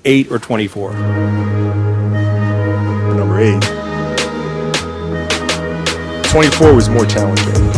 8 or 24? Number 8. 24 was more challenging.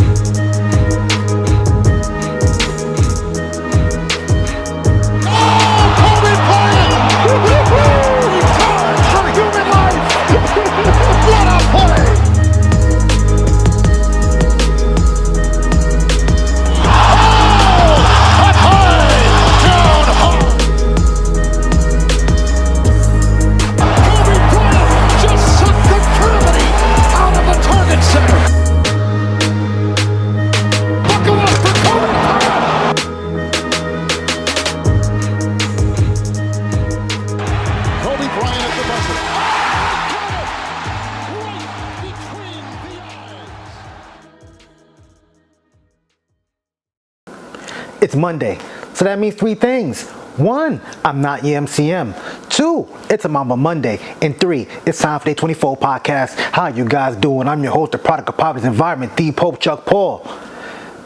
It's Monday, so that means 3 things. 1, I'm not your MCM. 2, it's a Mama Monday. And 3, it's time for Day 24 podcast. How you guys doing? I'm your host, the product of poverty's environment, the Pope Chuck Paul.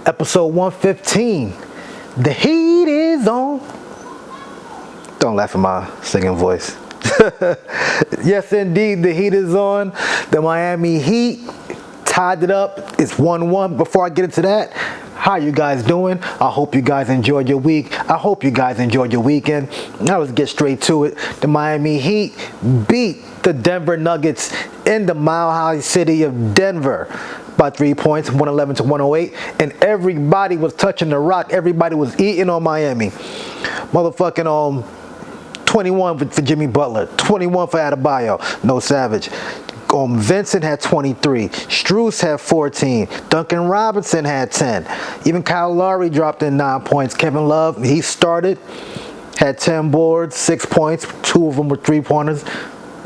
Episode 115. The heat is on. Don't laugh at my singing voice. Yes, indeed, the heat is on. The Miami Heat tied it up. It's 1-1. Before I get into that, how you guys doing? I hope you guys enjoyed your week. I hope you guys enjoyed your weekend. Now let's get straight to it. The Miami Heat beat the Denver Nuggets in the Mile High city of Denver by 3 points, 111 to 108. And everybody was touching the rock. Everybody was eating on Miami. Motherfucking 21 for Jimmy Butler, 21 for Adebayo, no Savage. Vincent had 23, Strus had 14, Duncan Robinson had 10, even Kyle Lowry dropped in 9 points. Kevin Love, he started, had 10 boards, 6 points, 2 of them were 3-pointers.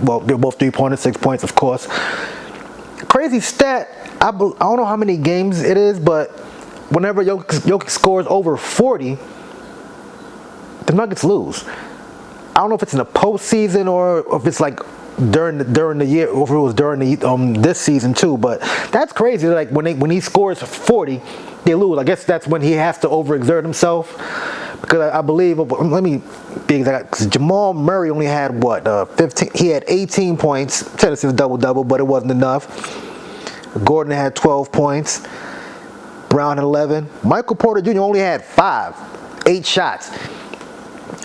Well, they're both 3-pointers, 6 points, of course. Crazy stat, I don't know how many games it is, but whenever Jokic scores over 40, the Nuggets lose. I don't know if it's in the postseason or if it's like during the year, or if it was during the this season too. But that's crazy. Like when he scores 40, they lose. I guess that's when he has to overexert himself. Because I believe, let me be exact. Because Jamal Murray only had 15. He had 18 points. Tennessee was double, but it wasn't enough. Gordon had 12 points. Brown had 11. Michael Porter Jr. only had 8 shots.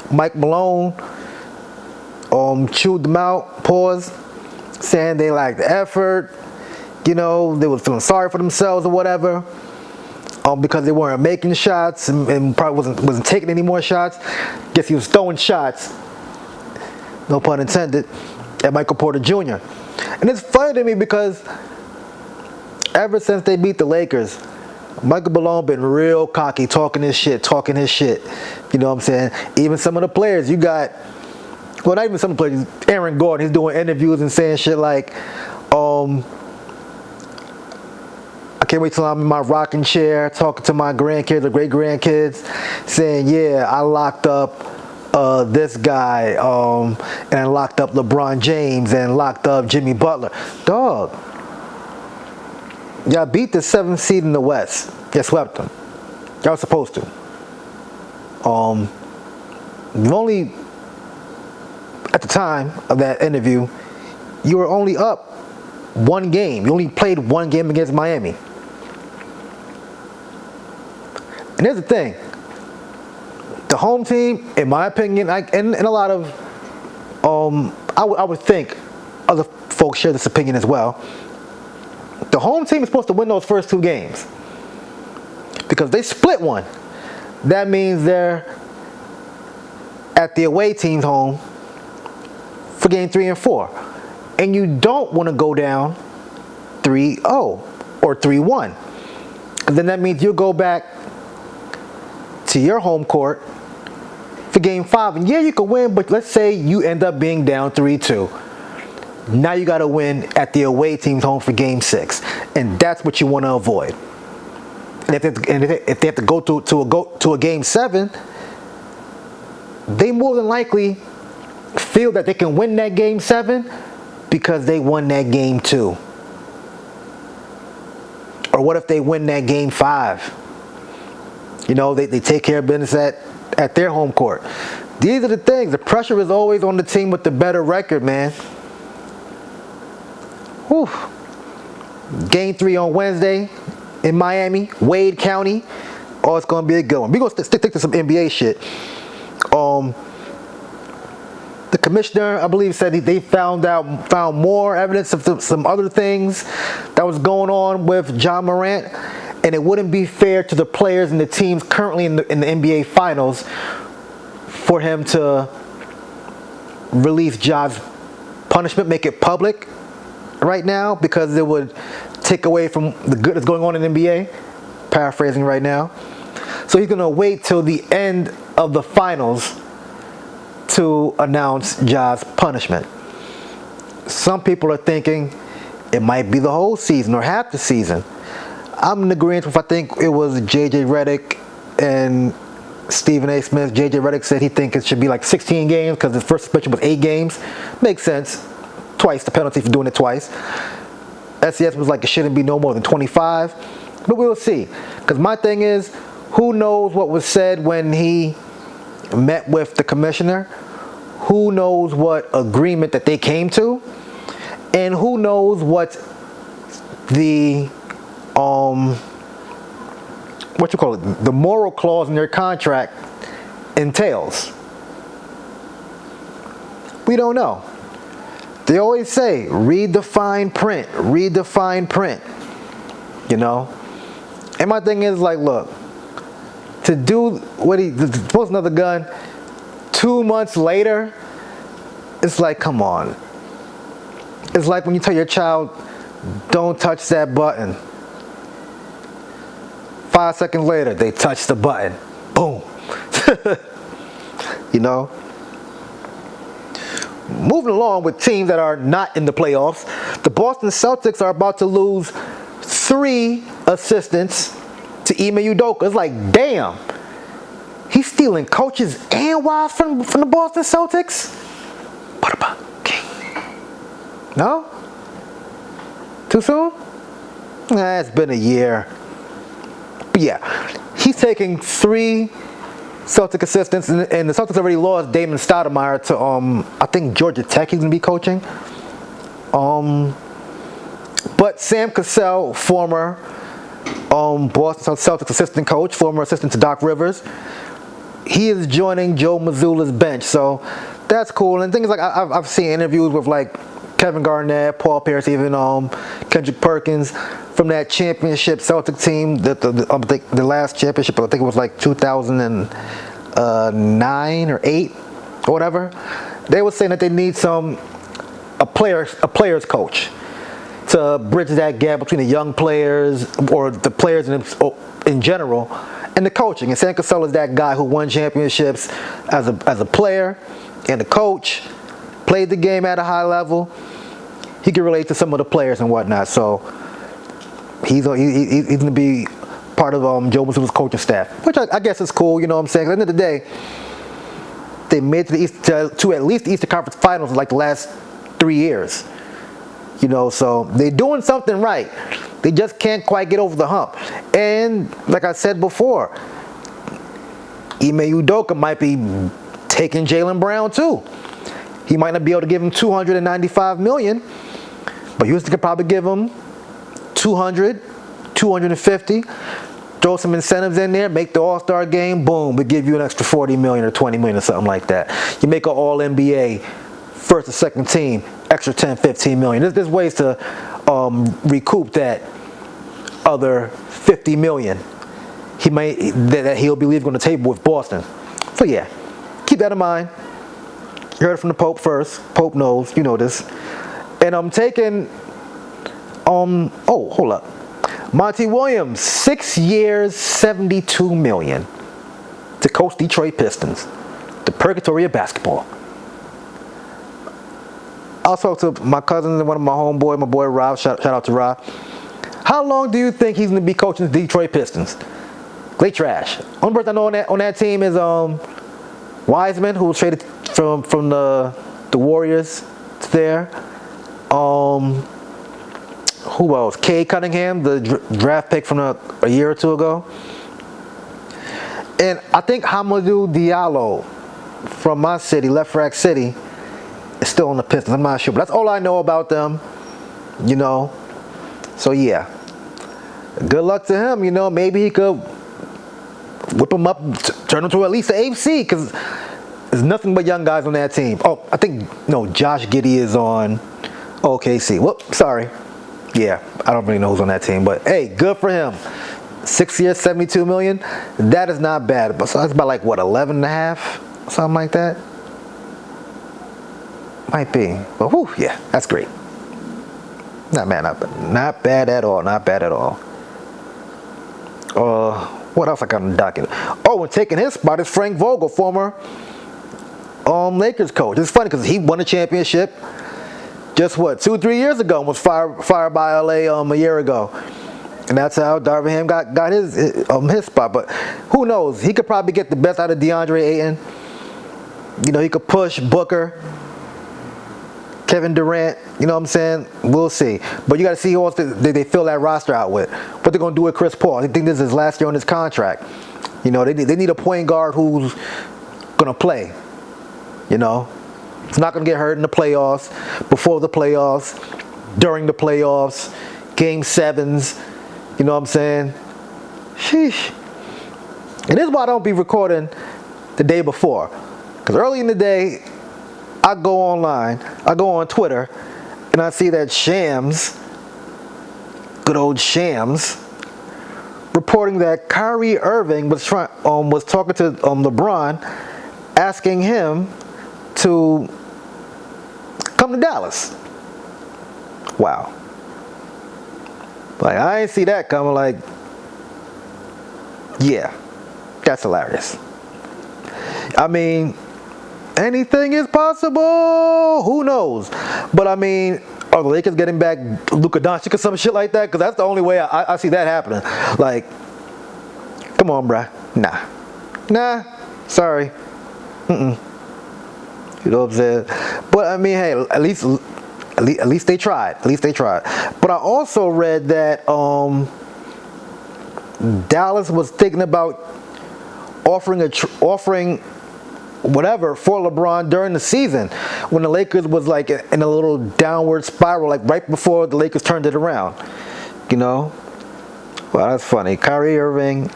Mike Malone chewed them out, paused, saying they lacked the effort, they were feeling sorry for themselves or whatever, because they weren't making shots and probably wasn't taking any more shots. Guess he was throwing shots, no pun intended, at Michael Porter Jr. And it's funny to me because ever since they beat the Lakers, Michael Malone been real cocky, talking his shit. You know what I'm saying? Even some of the players, you got, well, not even some of the players, Aaron Gordon, he's doing interviews and saying shit like, I can't wait till I'm in my rocking chair talking to my grandkids or great-grandkids, saying, yeah, I locked up this guy, and I locked up LeBron James and locked up Jimmy Butler. Dog. Y'all beat the 7th seed in the West. Y'all swept them. Y'all were supposed to. Only at the time of that interview, you were only up 1 game. You only played 1 game against Miami. And here's the thing. The home team, in my opinion, and a lot of, I would think other folks share this opinion as well. The home team is supposed to win those first 2 games. Because they split one. That means they're at the away team's home for game 3 and 4. And you don't want to go down 3-0 or 3-1. Then that means you'll go back to your home court for game 5. And yeah, you can win, but let's say you end up being down 3-2. Now you got to win at the away team's home for game 6. And that's what you want to avoid. And if they have to go to a game 7, they more than likely feel that they can win that game 7 because they won that game 2. Or what if they win that game 5? They take care of business at their home court. these are the things. The pressure is always on the team with the better record, man. Whew. Game 3 on Wednesday in Miami, Wade County. Oh, it's going to be a good one. We're going to stick to some NBA shit. The commissioner, I believe, said they found more evidence of some other things that was going on with John Morant, and it wouldn't be fair to the players and the teams currently in the NBA Finals for him to release John's punishment, make it public right now, because it would take away from the good that's going on in the NBA. Paraphrasing right now. So he's going to wait till the end of the finals to announce Ja's punishment. Some people are thinking it might be the whole season or half the season. I'm in agreement with, I think it was J.J. Redick and Stephen A. Smith. J.J. Redick said he thinks it should be like 16 games because the first suspension was 8 games. Makes sense. Twice the penalty for doing it twice. SCS was like it shouldn't be no more than 25. But we'll see. Because my thing is, who knows what was said when he met with the commissioner? Who knows what agreement that they came to? And who knows what the the moral clause in their contract entails? We don't know. They always say, read the fine print, read the fine print, you know? And my thing is like, look, to do what to post another gun 2 months later, it's like, come on. It's like when you tell your child, don't touch that button. 5 seconds later, they touch the button. Boom. You know? Moving along with teams that are not in the playoffs, the Boston Celtics are about to lose 3 assistants to Ime Udoka. It's like, damn, he's stealing coaches and wives from the Boston Celtics? What about King? No? Too soon? Nah, it's been a year. But yeah, he's taking 3 Celtic assistants, and the Celtics already lost Damon Stoudemire to I think Georgia Tech. He's gonna be coaching. But Sam Cassell, former Boston Celtics assistant coach, former assistant to Doc Rivers, he is joining Joe Mazzulla's bench. So that's cool. And things like I've seen interviews with like Kevin Garnett, Paul Pierce, even Kendrick Perkins from that championship Celtic team, the last championship, I think it was like 2009 or 8 or whatever. They were saying that they need a players coach to bridge that gap between the young players or the players in general and the coaching. And Sam Cassell is that guy who won championships as a player and a coach, played the game at a high level. He can relate to some of the players and whatnot. So he's going to be part of Joe Mazzulla's coaching staff, which I guess is cool. You know what I'm saying? At the end of the day, they made it to at least the Eastern Conference Finals in like the last 3 years. You know, so they're doing something right. They just can't quite get over the hump. And like I said before, Ime Udoka might be taking Jaylen Brown too. He might not be able to give him $295 million, but Houston could probably give him 200, 250. Throw some incentives in there, make the All-Star game, boom, we give you an extra $40 million or $20 million or something like that. You make an All-NBA first or second team, extra 10, 15 million. There's ways to recoup that other 50 million that he'll be leaving on the table with Boston. So yeah, keep that in mind. You heard it from the Pope first. Pope knows, you know this. And I'm taking hold up. Monty Williams, 6 years, $72 million to coach Detroit Pistons, the purgatory of basketball. I talked to my cousin and one of my homeboys, my boy Rob. Shout out to Rob. How long do you think he's going to be coaching the Detroit Pistons? They trash. Only person I know on that team is Wiseman, who was traded from the Warriors to there. Who else? Cade Cunningham, the draft pick from a year or two ago. And I think Hamidou Diallo from my city, Left Rack City, is still on the Pistons. I'm not sure, but that's all I know about them. You know, so yeah. Good luck to him. You know, maybe he could whip him up, turn him to at least the AFC, because there's nothing but young guys on that team. Oh, I think Josh Giddey is on OKC. Whoop, sorry. Yeah, I don't really know who's on that team, but hey, good for him. 6 years, $72 million. That is not bad. But so that's about like what, 11 and a half, something like that. Might be, but whew, yeah, that's great. Not bad, not bad at all. Not bad at all. What else I got on the docket? Oh, and taking his spot is Frank Vogel, former Lakers coach. It's funny because he won a championship just 2-3 years ago and was fired by LA a year ago. And that's how Darvin Ham got his spot. But who knows? He could probably get the best out of DeAndre Ayton. You know, he could push Booker, Kevin Durant. You know what I'm saying? We'll see. But you got to see who else they fill that roster out with. What they're going to do with Chris Paul. I think this is his last year on his contract. You know, they need a point guard who's going to play. You know, it's not going to get hurt in the playoffs, before the playoffs, during the playoffs, game sevens. You know what I'm saying? Sheesh. And this is why I don't be recording the day before. Because early in the day, I go online, I go on Twitter, and I see that Shams, good old Shams, reporting that Kyrie Irving was talking to LeBron, asking him to come to Dallas. Wow. Like, I ain't see that coming. Like, yeah, that's hilarious. I mean, anything is possible. Who knows? But I mean, are the Lakers getting back Luka Doncic or some shit like that? Because that's the only way I see that happening. Like, come on, bruh. Nah. Sorry. You know what I'm saying? But I mean, hey, at least they tried. At least they tried. But I also read that Dallas was thinking about offering whatever for LeBron during the season, when the Lakers was like in a little downward spiral, like right before the Lakers turned it around. You know? Well, that's funny. Kyrie Irving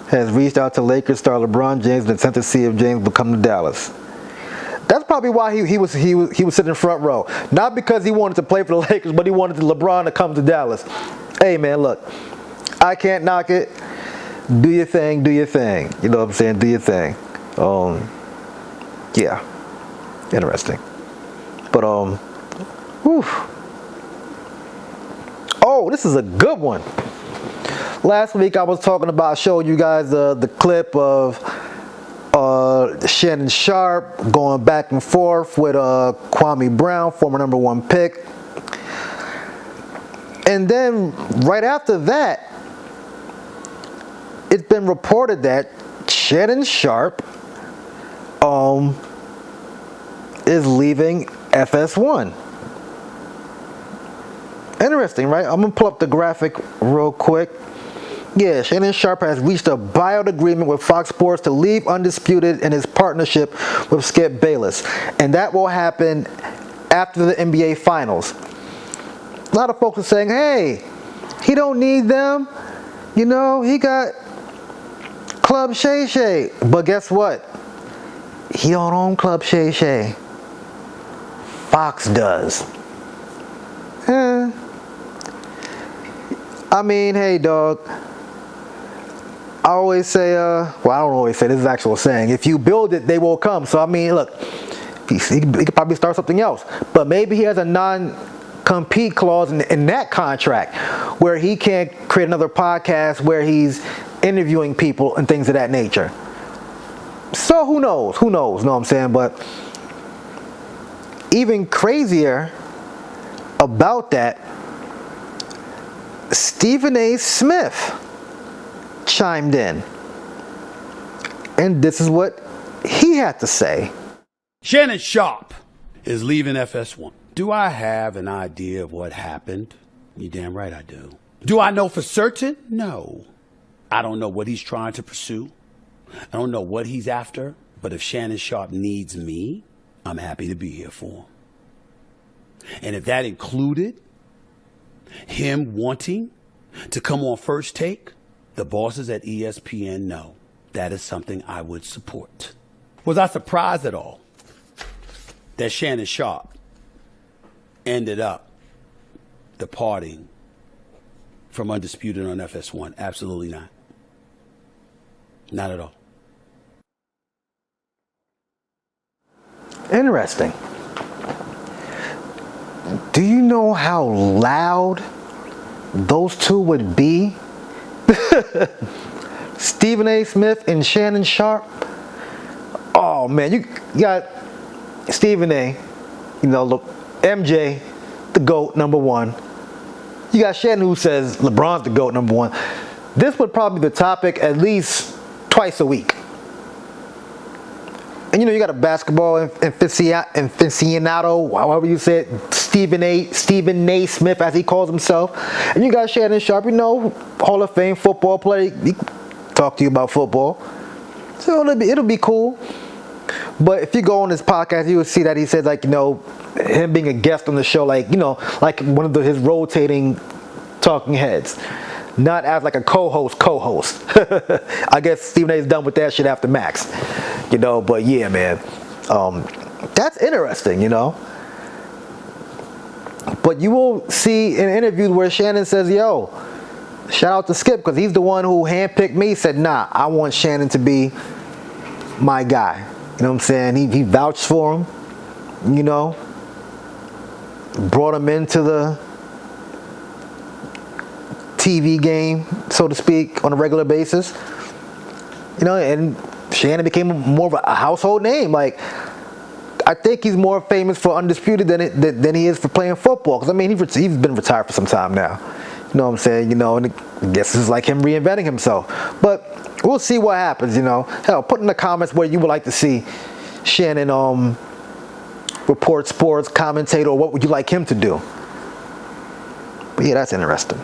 has reached out to Lakers star LeBron James and sent to see if James will come to Dallas. That's probably why he was sitting in front row. Not because he wanted to play for the Lakers, but he wanted LeBron to come to Dallas. Hey man, look, I can't knock it. Do your thing, do your thing. You know what I'm saying? Do your thing. Yeah, interesting. But whew. Oh, this is a good one. Last week I was talking about, showing you guys the clip of Shannon Sharpe going back and forth with Kwame Brown, former #1 pick. And then right after that, it's been reported that Shannon Sharpe is leaving FS1. Interesting, right? I'm gonna pull up the graphic real quick. Yeah, Shannon Sharpe has reached a buyout agreement with Fox Sports to leave Undisputed in his partnership with Skip Bayless. And that will happen after the NBA Finals. A lot of folks are saying, hey, he don't need them. You know, he got Club Shay Shay. But guess what? He don't own Club Shay Shay. Fox does. I mean, hey, dog. I always say, well, I don't always say, this is actual saying, if you build it, they will come. So, I mean, look, he could probably start something else. But maybe he has a non-compete clause in that contract where he can't create another podcast where he's interviewing people and things of that nature. So, who knows? Who knows? Know what I'm saying? But even crazier about that, Stephen A. Smith chimed in, and this is what he had to say. Shannon Sharpe is leaving FS1. Do I have an idea of what happened? You damn right I do. Do I know for certain? No. I don't know what he's trying to pursue. I don't know what he's after. But if Shannon Sharpe needs me, I'm happy to be here for him. And if that included him wanting to come on First Take, the bosses at ESPN know that is something I would support. Was I surprised at all that Shannon Sharpe ended up departing from Undisputed on FS1? Absolutely not. Not at all. Interesting. Do you know how loud those two would be? Stephen A. Smith and Shannon Sharpe. Oh man, you got Stephen A. You know, look, MJ, the GOAT, number one. You got Shannon who says LeBron's the GOAT, number one. This would probably be the topic at least twice a week. And you know, you got a basketball aficionado, however you say it, Stephen A. Smith, as he calls himself. And you got Shannon Sharpe, you know, Hall of Fame football player. He talk to you about football. So it'll be cool. But if you go on his podcast, you will see that he said, like, you know, him being a guest on the show, like, you know, like one of his rotating talking heads. Not as like a co-host. I guess Stephen A. is done with that shit after Max. You know, but yeah, man. That's interesting, you know. But you will see in interviews where Shannon says, yo, shout out to Skip, because he's the one who handpicked me. Said, nah, I want Shannon to be my guy. You know what I'm saying? He vouched for him, you know. Brought him into the TV game, so to speak, on a regular basis. You know, and Shannon became more of a household name. Like, I think he's more famous for Undisputed than he is for playing football. Because, I mean, he's been retired for some time now. You know what I'm saying? You know, and I guess it's like him reinventing himself. But we'll see what happens, you know. Hell, put in the comments where you would like to see Shannon report sports, commentate, or what would you like him to do. But yeah, that's interesting.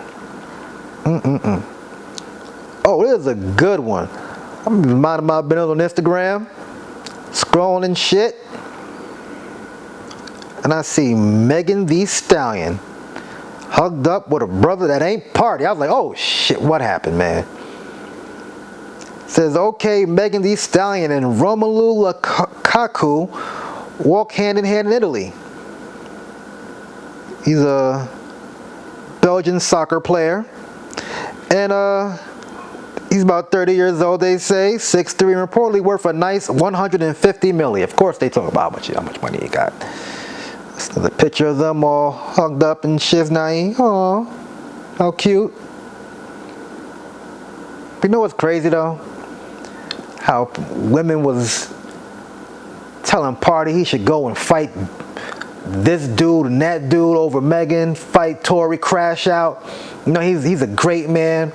Oh, there's a good one. I'm minding my business on Instagram, scrolling and shit, and I see Megan Thee Stallion hugged up with a brother that ain't party. I was like, oh shit, what happened, man? Says, okay, Megan Thee Stallion and Romelu Lukaku walk hand in hand in Italy. He's a Belgian soccer player, and he's about 30 years old, they say, 6'3", and reportedly worth a nice $150 million. Of course, they talk about how much money he got. So the picture of them all hugged up and shiznai. Aw, how cute. But you know what's crazy though? How women was telling Party he should go and fight this dude and that dude over Megan, fight Tory, crash out. You know, he's a great man.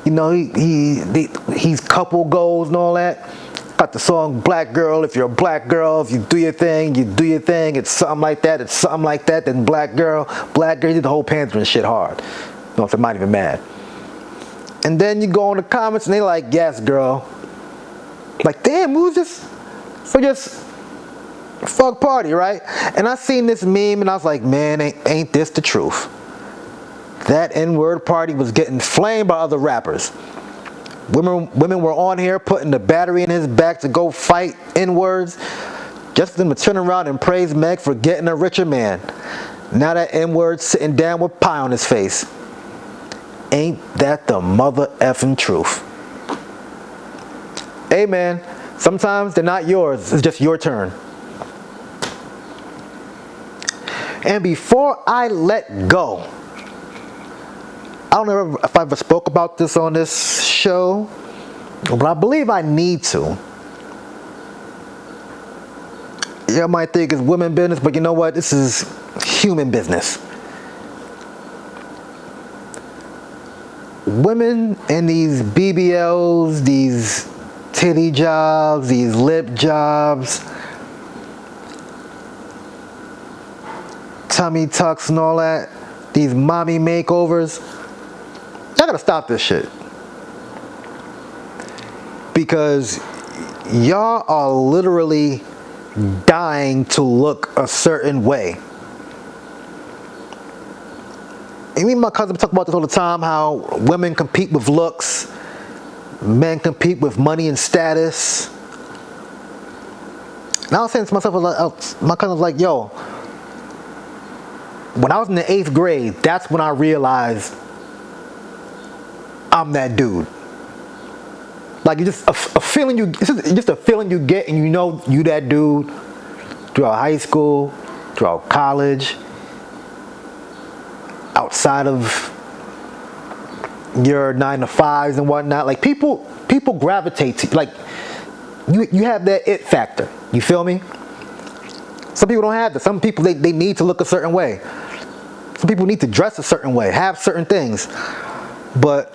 You know, he's couple goals and all that. Got the song Black Girl. If you're a black girl, if you do your thing, you do your thing. It's something like that. It's something like that. Then Black Girl. He did the whole Panther and shit hard. You know, if they're not even mad. And then you go in the comments and they like, yes, girl. Like, damn, we was just fuck Party, right? And I seen this meme and I was like, man, ain't this the truth? That N-word Party was getting flamed by other rappers. Women were on here putting the battery in his back to go fight N-words, just for them to turn around and praise Meg for getting a richer man. Now that N-word sitting down with pie on his face. Ain't that the mother effing truth? Hey man, sometimes they're not yours, it's just your turn. And before I let go, I don't know if I ever spoke about this on this show, but I believe I need to. You might think it's women business, but you know what? This is human business. Women in these BBLs, these titty jobs, these lip jobs, tummy tucks and all that, these mommy makeovers, I gotta stop this shit. Because y'all are literally dying to look a certain way. And me and my cousin talk about this all the time, how women compete with looks, men compete with money and status. And I was saying to myself, my cousin was like, yo, when I was in the 8th grade, that's when I realized I'm that dude. Like, it's just a feeling it's just a feeling you get, and you know you that dude throughout high school, throughout college, outside of your 9 to 5s and whatnot. Like, people gravitate to, like, you have that it factor. You feel me? Some people don't have that. Some people, they need to look a certain way. Some people need to dress a certain way, have certain things. But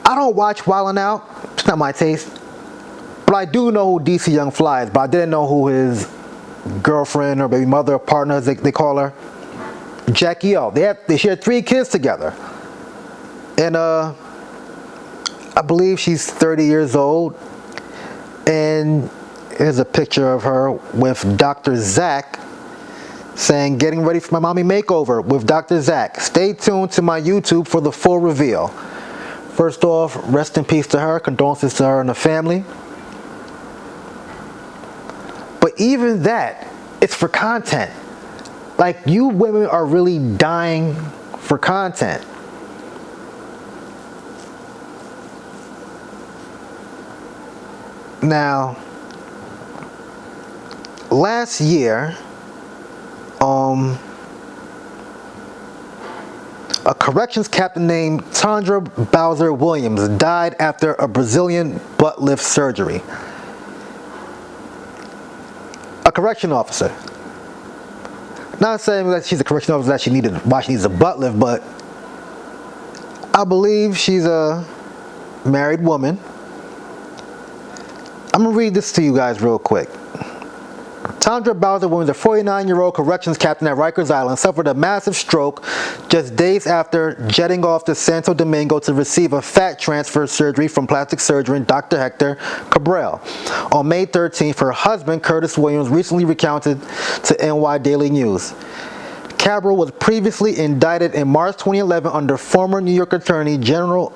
I don't watch Wildin' Out. It's not my taste. But I do know who DC Young Fly is, but I didn't know who his girlfriend or baby mother or partner, as they call her, Jackie O. They shared 3 kids together. And I believe she's 30 years old. And here's a picture of her with Dr. Zach saying, "Getting ready for my mommy makeover with Dr. Zach. Stay tuned to my YouTube for the full reveal." First off, rest in peace to her. Condolences to her and the family. But even that, it's for content. Like, you women are really dying for content. Now, last year, a corrections captain named Tandra Bowser Williams died after a Brazilian butt lift surgery. A correction officer. Not saying that she's a correction officer that why she needs a butt lift, but I believe she's a married woman. I'm going to read this to you guys real quick. Tandra Bowser Williams, a 49-year-old corrections captain at Rikers Island, suffered a massive stroke just days after jetting off to Santo Domingo to receive a fat transfer surgery from plastic surgeon Dr. Hector Cabral. On May 13th, her husband, Curtis Williams, recently recounted to NY Daily News. Cabral was previously indicted in March 2011 under former New York Attorney General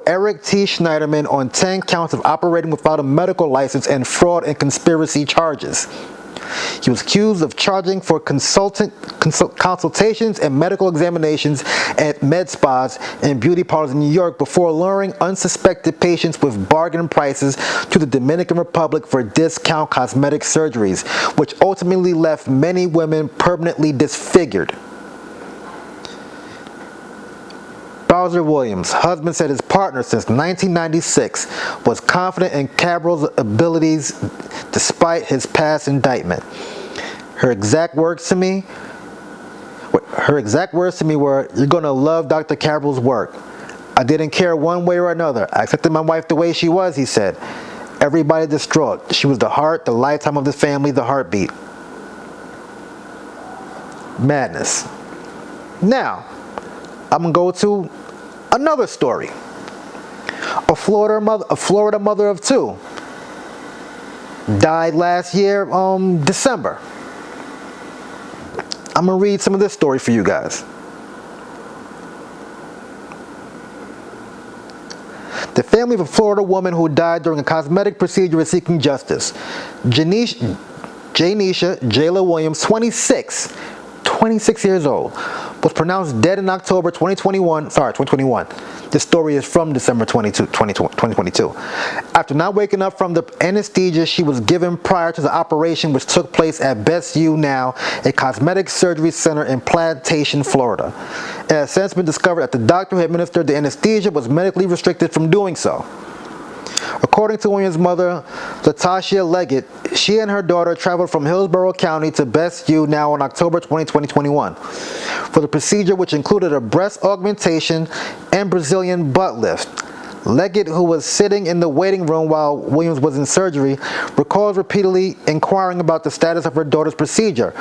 Eric T. Schneiderman on 10 counts of operating without a medical license and fraud and conspiracy charges. He was accused of charging for consultations and medical examinations at med spas and beauty parlors in New York before luring unsuspected patients with bargain prices to the Dominican Republic for discount cosmetic surgeries, which ultimately left many women permanently disfigured. Bowser Williams' husband said his partner since 1996 was confident in Cabral's abilities despite his past indictment. Her exact words to me were, "You're going to love Dr. Cabral's work. I didn't care one way or another. I accepted my wife the way she was," he said. "Everybody distraught. She was the heart, the lifetime of the family, the heartbeat." Madness. Now, I'm going to go to another story. A Florida mother of 2 died last year, December. I'm going to read some of this story for you guys. The family of a Florida woman who died during a cosmetic procedure is seeking justice. Janisha Jayla Williams, 26 years old, was pronounced dead in October 2021. This story is from December 2022. After not waking up from the anesthesia she was given prior to the operation, which took place at Best U Now, a cosmetic surgery center in Plantation, Florida. It has since been discovered that the doctor who administered the anesthesia was medically restricted from doing so. According to Williams' mother, Latasha Leggett, she and her daughter traveled from Hillsborough County to Best U Now on October 2021 for the procedure, which included a breast augmentation and Brazilian butt lift. Leggett, who was sitting in the waiting room while Williams was in surgery, recalls repeatedly inquiring about the status of her daughter's procedure,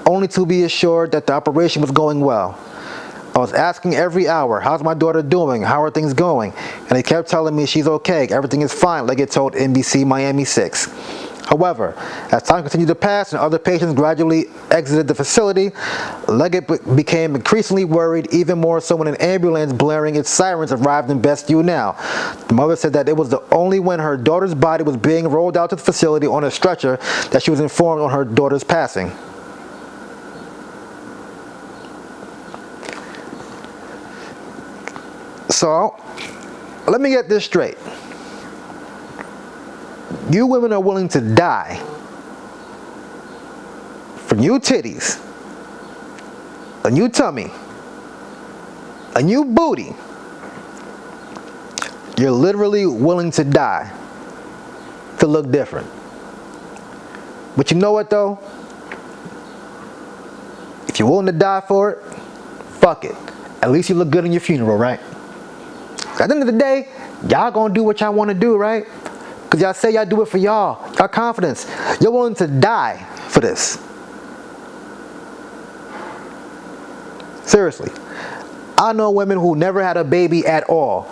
only to be assured that the operation was going well. I was asking every hour, how's my daughter doing? How are things going? And they kept telling me she's okay, everything is fine, Leggett told NBC Miami 6. However, as time continued to pass and other patients gradually exited the facility, Leggett became increasingly worried, even more so when an ambulance blaring its sirens arrived in Best-View Now. The mother said that it was only when her daughter's body was being rolled out to the facility on a stretcher that she was informed on her daughter's passing. So, let me get this straight. You women are willing to die for new titties, a new tummy, a new booty. You're literally willing to die to look different. But you know what though? If you're willing to die for it, fuck it. At least you look good in your funeral, right? At the end of the day, y'all gonna do what y'all wanna do, right? Because y'all say y'all do it for y'all confidence. You're willing to die for this. Seriously. I know women who never had a baby at all,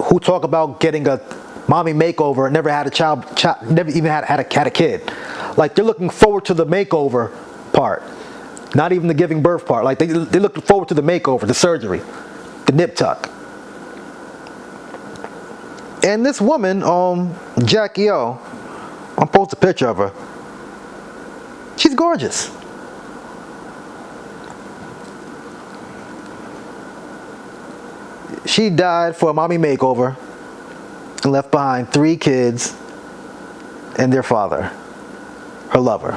who talk about getting a mommy makeover and never had a child never even had a kid. Like they're looking forward to the makeover part. Not even the giving birth part. Like they're looking forward to the makeover, the surgery, the nip tuck. And this woman, Jackie O, I'll post a picture of her. She's gorgeous. She died for a mommy makeover and left behind 3 kids and their father, her lover.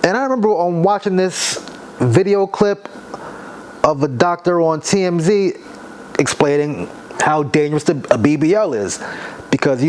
And I remember watching this video clip of a doctor on TMZ explaining how dangerous a BBL is, because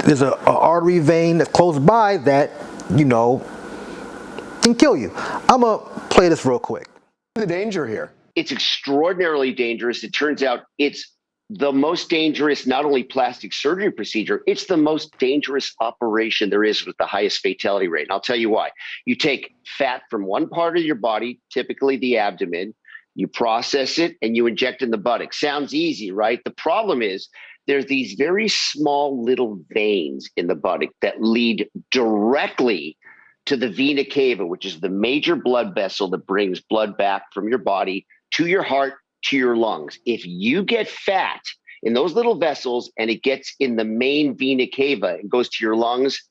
there's a artery vein that's close by that can kill you. I'm gonna play this real quick. The danger here. It's extraordinarily dangerous. It turns out it's the most dangerous, not only plastic surgery procedure, it's the most dangerous operation there is with the highest fatality rate. And I'll tell you why. You take fat from one part of your body, typically the abdomen, you process it and you inject in the buttocks. Sounds easy, right? The problem is there's these very small little veins in the buttock that lead directly to the vena cava, which is the major blood vessel that brings blood back from your body to your heart, to your lungs. If you get fat in those little vessels and it gets in the main vena cava and goes to your lungs,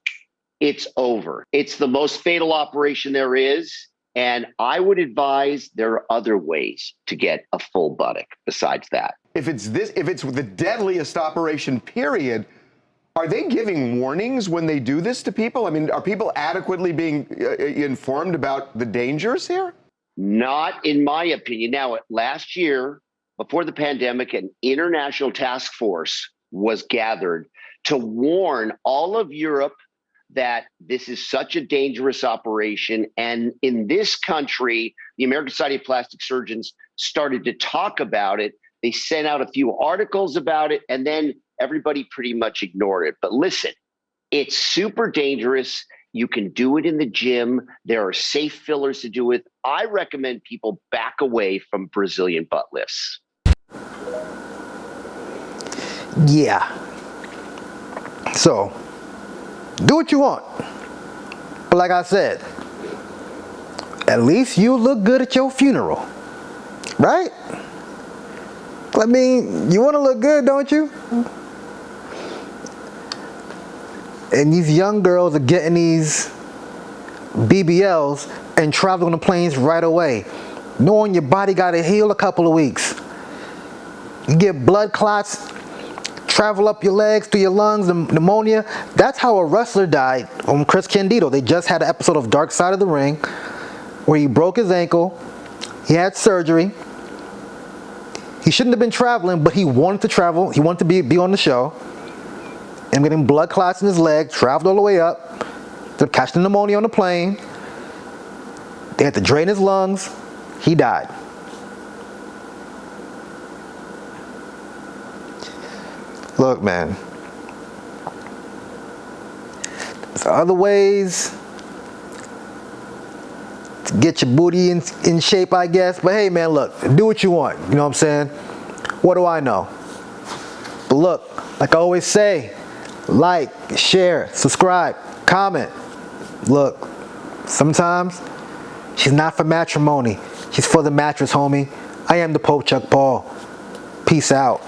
it's over. It's the most fatal operation there is. And I would advise there are other ways to get a full buttock besides that. If it's the deadliest operation, period, are they giving warnings when they do this to people? I mean, are people adequately being informed about the dangers here? Not in my opinion. Now, last year, before the pandemic, an international task force was gathered to warn all of Europe that this is such a dangerous operation. And in this country, the American Society of Plastic Surgeons started to talk about it. They sent out a few articles about it, and then everybody pretty much ignored it. But listen, it's super dangerous. You can do it in the gym. There are safe fillers to do it. I recommend people back away from Brazilian butt lifts. Yeah. So, do what you want. But like I said, at least you look good at your funeral. Right? I mean, you want to look good, don't you? And these young girls are getting these BBLs and traveling on the planes right away, knowing your body got to heal a couple of weeks. You get blood clots, travel up your legs to your lungs, pneumonia. That's how a wrestler died on Chris Candido. They just had an episode of Dark Side of the Ring where he broke his ankle. He had surgery. He shouldn't have been traveling, but he wanted to travel. He wanted to be on the show. And getting blood clots in his leg, traveled all the way up to catch the pneumonia on the plane. They had to drain his lungs. He died. Look, man. There's other ways get your booty in shape, I guess. But hey, man, look, do what you want. You know what I'm saying? What do I know? But look, like I always say, like, share, subscribe, comment. Look, sometimes she's not for matrimony. She's for the mattress, homie. I am the Pope Chuck Paul. Peace out.